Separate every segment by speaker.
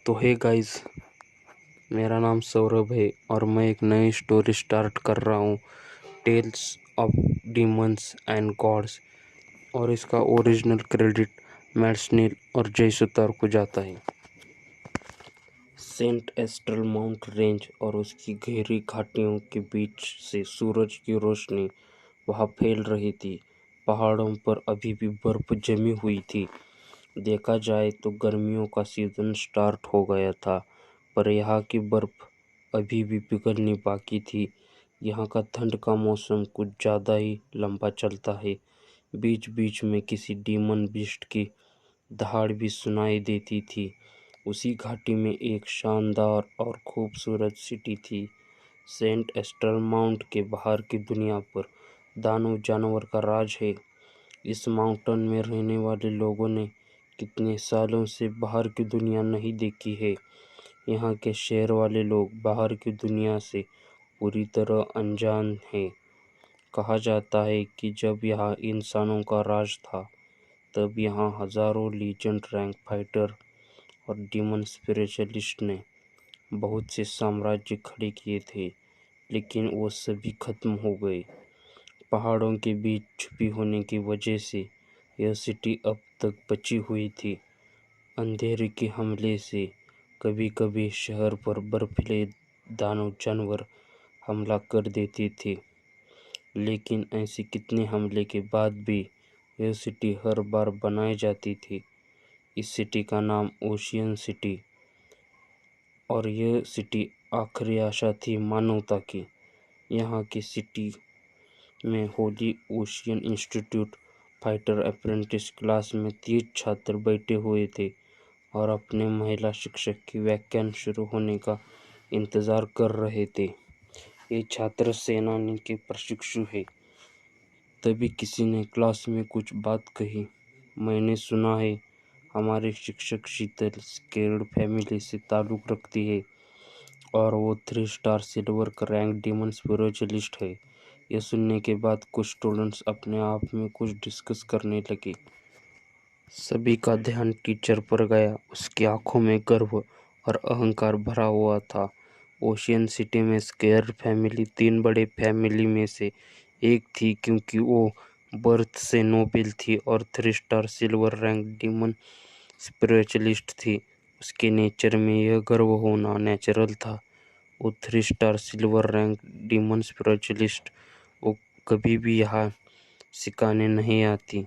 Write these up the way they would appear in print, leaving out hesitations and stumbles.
Speaker 1: तो hey guys, मेरा नाम सौरभ है और मैं एक नई स्टोरी स्टार्ट कर रहा हूँ, tales of demons and gods. और इसका ओरिजिनल क्रेडिट मैट स्नील और जय सुतार को जाता है। सेंट एस्ट्रल माउंट रेंज और उसकी गहरी घाटियों के बीच से सूरज की रोशनी वहाँ फैल रही थी। पहाड़ों पर अभी भी बर्फ जमी हुई थी। देखा जाए तो गर्मियों का सीजन स्टार्ट हो गया था, पर यहाँ की बर्फ अभी भी पिघलनी बाकी थी। यहाँ का ठंड का मौसम कुछ ज़्यादा ही लंबा चलता है। बीच बीच में किसी डीमन बीस्ट की दहाड़ भी सुनाई देती थी। उसी घाटी में एक शानदार और खूबसूरत सिटी थी। सेंट एस्ट्रल माउंट के बाहर की दुनिया पर दानव जानवर का राज है। इस माउंटेन में रहने वाले लोगों ने कितने सालों से बाहर की दुनिया नहीं देखी है। यहाँ के शहर वाले लोग बाहर की दुनिया से पूरी तरह अनजान हैं। कहा जाता है कि जब यहाँ इंसानों का राज था, तब यहाँ हजारों लीजेंड रैंक फाइटर और डीमन स्पिरिचुअलिस्ट ने बहुत से साम्राज्य खड़े किए थे, लेकिन वो सभी खत्म हो गए। पहाड़ों के बीच छुपी होने की वजह से यह सिटी अब तक बची हुई थी। अंधेरे के हमले से कभी कभी शहर पर बर्फीले दानव जानवर हमला कर देते थे, लेकिन ऐसे कितने हमले के बाद भी यह सिटी हर बार बनाई जाती थी। इस सिटी का नाम ओशियन सिटी, और यह सिटी आखिरी आशा थी मानवता की। यहाँ की सिटी में Holi ocean institute fighter apprentice class में 30 छात्र बैठे हुए थे और अपने महिला शिक्षक की व्याख्यान शुरू होने का इंतज़ार कर रहे थे। ये छात्र सेनानी के प्रशिक्षु है। तभी किसी ने क्लास में कुछ बात कही, मैंने सुना है हमारे शिक्षक शीतल स्केर्ड फैमिली से ताल्लुक़ रखती है और वो 3 स्टार सिल्वर का रैंक डीमन स्पिरिचुअलिस्ट है। यह सुनने के बाद कुछ स्टूडेंट्स अपने आप में कुछ डिस्कस करने लगे। सभी का ध्यान टीचर पर गया। उसकी आंखों में गर्व और अहंकार भरा हुआ था। ओशियन सिटी में स्केयर फैमिली 3 बड़े फैमिली में से एक थी, क्योंकि वो बर्थ से नोबेल थी और 3 star silver rank demon spiritualist थी। उसके नेचर में यह गर्व होना नेचुरल था। वो 3 star silver rank demon spiritualist वो कभी भी यहाँ सिखाने नहीं आती।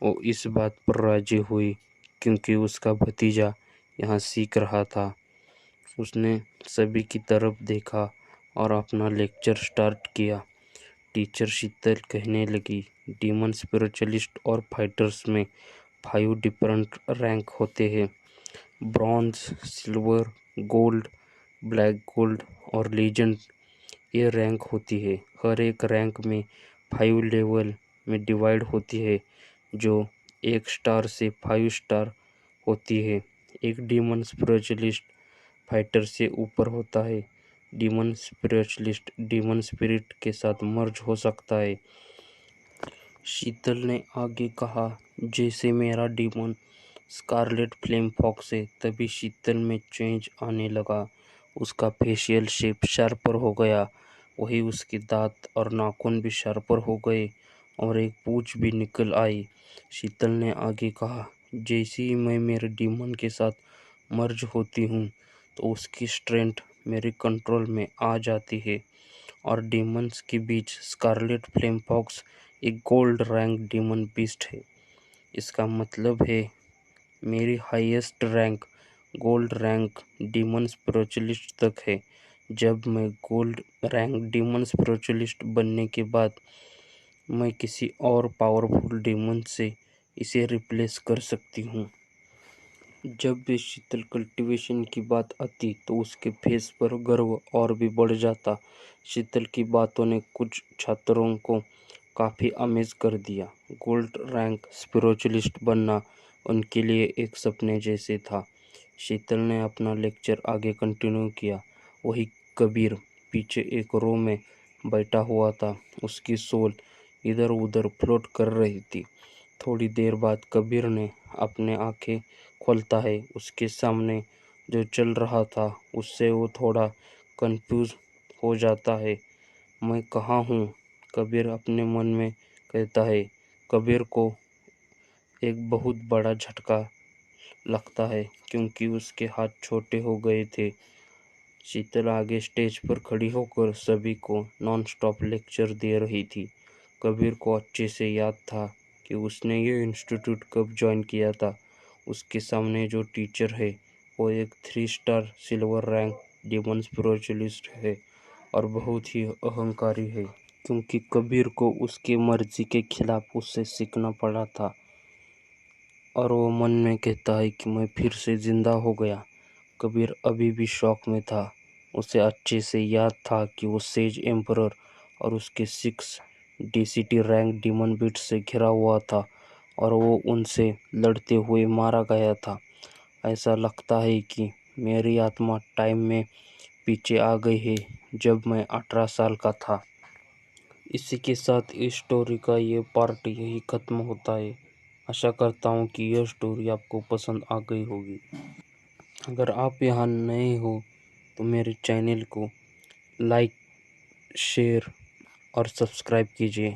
Speaker 1: वो इस बात पर राजी हुई क्योंकि उसका भतीजा यहाँ सीख रहा था। उसने सभी की तरफ देखा और अपना लेक्चर स्टार्ट किया। टीचर शीतल कहने लगी, डीमन स्पिरिचुअलिस्ट और फाइटर्स में 5 डिफरेंट रैंक होते हैं, bronze, silver, gold, black gold और लीजेंड। ये रैंक होती है। हर एक रैंक में 5 लेवल में डिवाइड होती है, जो 1 स्टार से 5 स्टार होती है। एक डीमन स्पिरिचुअलिस्ट फाइटर से ऊपर होता है। डीमन स्पिरिचुअलिस्ट डीमन स्पिरिट के साथ मर्ज हो सकता है। शीतल ने आगे कहा, जैसे मेरा डीमन स्कारलेट फ्लेम फॉक्स है। तभी शीतल में चेंज आने लगा। उसका फेशियल शेप शार्पर हो गया। वही उसके दांत और नाखून भी शार्पर हो गए और एक पूंछ भी निकल आई। शीतल ने आगे कहा, जैसे ही मैं मेरे डीमन के साथ मर्ज होती हूँ, तो उसकी स्ट्रेंथ मेरे कंट्रोल में आ जाती है और डीमंस के बीच स्कारलेट फ्लेम फॉक्स एक गोल्ड रैंक डीमन बीस्ट है। इसका मतलब है मेरी highest rank gold rank demon spiritualist तक है। जब मैं गोल्ड रैंक डीमन स्पिरिचुअलिस्ट बनने के बाद मैं किसी और पावरफुल डीमन से इसे रिप्लेस कर सकती हूँ। जब भी शीतल कल्टीवेशन की बात आती तो उसके फेस पर गर्व और भी बढ़ जाता। शीतल की बातों ने कुछ छात्रों को काफ़ी अमेज कर दिया। गोल्ड रैंक स्पिरिचुअलिस्ट बनना उनके लिए एक सपने जैसे था। शीतल ने अपना लेक्चर आगे कंटिन्यू किया। वही कबीर पीछे एक रो में बैठा हुआ था। उसकी सोल इधर उधर फ्लोट कर रही थी। थोड़ी देर बाद कबीर ने अपने आंखें खोलता है। उसके सामने जो चल रहा था उससे वो थोड़ा कंफ्यूज हो जाता है। मैं कहाँ हूँ, कबीर अपने मन में कहता है। कबीर को एक बहुत बड़ा झटका लगता है क्योंकि उसके हाथ छोटे हो गए थे। शीतल आगे स्टेज पर खड़ी होकर सभी को नॉन स्टॉप लेक्चर दे रही थी। कबीर को अच्छे से याद था कि उसने ये इंस्टीट्यूट कब ज्वाइन किया था। उसके सामने जो टीचर है वो एक 3 star silver rank demon spiritualist है और बहुत ही अहंकारी है, क्योंकि कबीर को उसकी मर्जी के खिलाफ उससे सीखना पड़ा था। और वो मन में कहता है कि मैं फिर से जिंदा हो गया। कबीर अभी भी शौक में था। उसे अच्छे से याद था कि वो सेज एम्परर और उसके 6 डीसीटी रैंक डीमन बीट से घिरा हुआ था और वो उनसे लड़ते हुए मारा गया था। ऐसा लगता है कि मेरी आत्मा टाइम में पीछे आ गई है जब मैं 18 साल का था। इसी के साथ इस स्टोरी का ये पार्ट यही ख़त्म होता है। आशा करता हूँ कि यह स्टोरी आपको पसंद आ गई होगी। अगर आप यहाँ नए हो तो मेरे चैनल को लाइक, शेयर और सब्सक्राइब कीजिए।